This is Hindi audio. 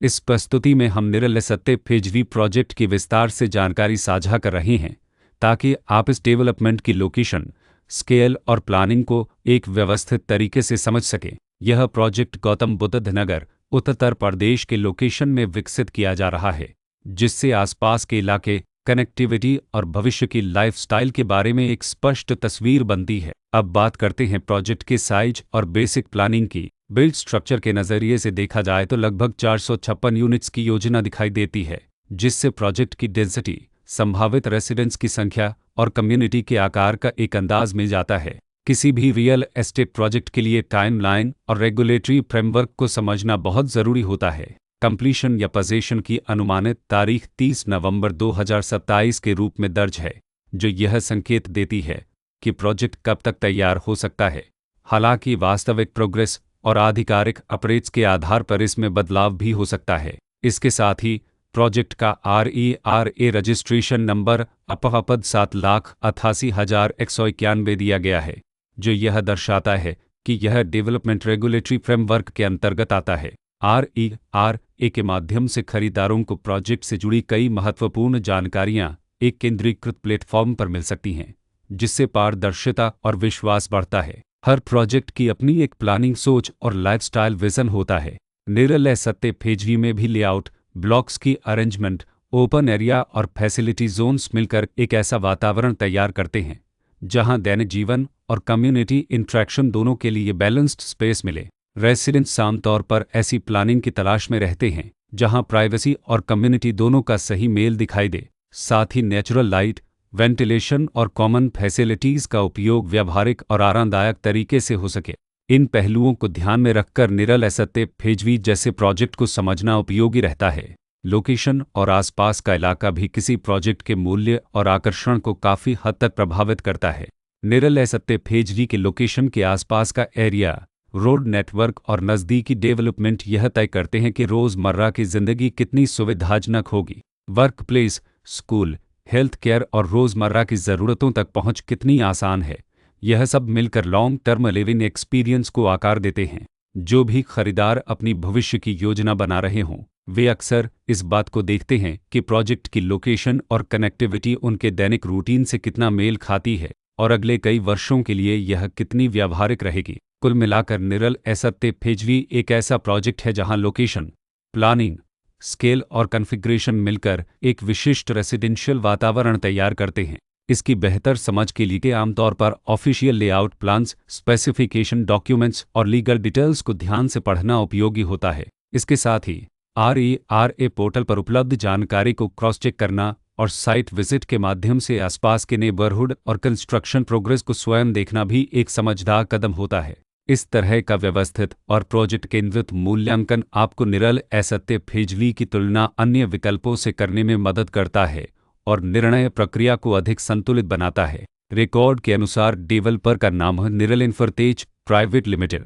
इस प्रस्तुति में हम निरल सत्य पेजवी प्रोजेक्ट की विस्तार से जानकारी साझा कर रहे हैं ताकि आप इस डेवलपमेंट की लोकेशन, स्केल और प्लानिंग को एक व्यवस्थित तरीके से समझ सकें। यह प्रोजेक्ट गौतम बुद्ध नगर, उत्तर प्रदेश के लोकेशन में विकसित किया जा रहा है, जिससे आसपास के इलाके, कनेक्टिविटी और भविष्य की लाइफस्टाइल के बारे में एक स्पष्ट तस्वीर बनती है। अब बात करते हैं प्रोजेक्ट के साइज और बेसिक प्लानिंग की। बिल्ड स्ट्रक्चर के नज़रिए से देखा जाए तो लगभग 456 यूनिट्स की योजना दिखाई देती है, जिससे प्रोजेक्ट की डेंसिटी, संभावित रेसिडेंट्स की संख्या और कम्युनिटी के आकार का एक अंदाज मिल जाता है। किसी भी रियल एस्टेट प्रोजेक्ट के लिए टाइमलाइन और रेगुलेटरी फ्रेमवर्क को समझना बहुत ज़रूरी होता है। कंप्लीशन या पोजीशन की अनुमानित तारीख 30 नवंबर 2027 के रूप में दर्ज है, जो यह संकेत देती है कि प्रोजेक्ट कब तक तैयार हो सकता है। हालांकि वास्तविक प्रोग्रेस और आधिकारिक अपडेट्स के आधार पर इसमें बदलाव भी हो सकता है। इसके साथ ही प्रोजेक्ट का RERA रजिस्ट्रेशन नंबर अपवाद 7,88,191 दिया गया है, जो यह दर्शाता है कि यह डेवलपमेंट रेगुलेटरी फ्रेमवर्क के अंतर्गत आता है। RERA के माध्यम से खरीदारों को प्रोजेक्ट से जुड़ी कई महत्वपूर्ण जानकारियां एक केंद्रीकृत प्लेटफॉर्म पर मिल सकती हैं, जिससे पारदर्शिता और विश्वास बढ़ता है। हर प्रोजेक्ट की अपनी एक प्लानिंग सोच और लाइफस्टाइल विजन होता है। निरल सत्य पेजवी में भी लेआउट, ब्लॉक्स की अरेंजमेंट, ओपन एरिया और फैसिलिटी जोन्स मिलकर एक ऐसा वातावरण तैयार करते हैं जहां दैनिक जीवन और कम्युनिटी इंट्रैक्शन दोनों के लिए बैलेंस्ड स्पेस मिले। रेसिडेंट्स आमतौर पर ऐसी प्लानिंग की तलाश में रहते हैं जहां प्राइवेसी और कम्युनिटी दोनों का सही मेल दिखाई दे। साथ ही नेचुरल लाइट, वेंटिलेशन और कॉमन फैसिलिटीज़ का उपयोग व्यावहारिक और आरामदायक तरीके से हो सके। इन पहलुओं को ध्यान में रखकर निरल सत्य पेजवी जैसे प्रोजेक्ट को समझना उपयोगी रहता है। लोकेशन और आसपास का इलाका भी किसी प्रोजेक्ट के मूल्य और आकर्षण को काफ़ी हद तक प्रभावित करता है। निरल सत्य पेजवी के लोकेशन के आसपास का एरिया, रोड नेटवर्क और नज़दीकी डेवलपमेंट यह तय करते हैं कि रोज़मर्रा की ज़िंदगी कितनी सुविधाजनक होगी। Work place, school, health care और रोज़मर्रा की ज़रूरतों तक पहुंच कितनी आसान है। यह सब मिलकर लॉन्ग टर्म लिविंग एक्सपीरियंस को आकार देते हैं। जो भी खरीदार अपनी भविष्य की योजना बना रहे हों, वे अक्सर इस बात को देखते हैं कि प्रोजेक्ट की लोकेशन और कनेक्टिविटी उनके दैनिक रूटीन से कितना मेल खाती है और अगले कई वर्षों के लिए यह कितनी व्यावहारिक रहेगी। कुल मिलाकर निरल सत्य पेजवी एक ऐसा प्रोजेक्ट है जहां लोकेशन, प्लानिंग, स्केल और कॉन्फ़िगरेशन मिलकर एक विशिष्ट रेसिडेंशियल वातावरण तैयार करते हैं। इसकी बेहतर समझ के लिए आमतौर पर official layout plans, specification documents और लीगल डिटेल्स को ध्यान से पढ़ना उपयोगी होता है। इसके साथ ही RERA पोर्टल पर उपलब्ध जानकारी को क्रॉस चेक करना और साइट विजिट के माध्यम से आसपास के नेबरहुड और कंस्ट्रक्शन प्रोग्रेस को स्वयं देखना भी एक समझदार कदम होता है। इस तरह का व्यवस्थित और प्रोजेक्ट केंद्रित मूल्यांकन आपको निरल सत्य पेजवी की तुलना अन्य विकल्पों से करने में मदद करता है और निर्णय प्रक्रिया को अधिक संतुलित बनाता है। रिकॉर्ड के अनुसार डेवलपर का नाम है निरल इन्फ्राटेक प्राइवेट लिमिटेड।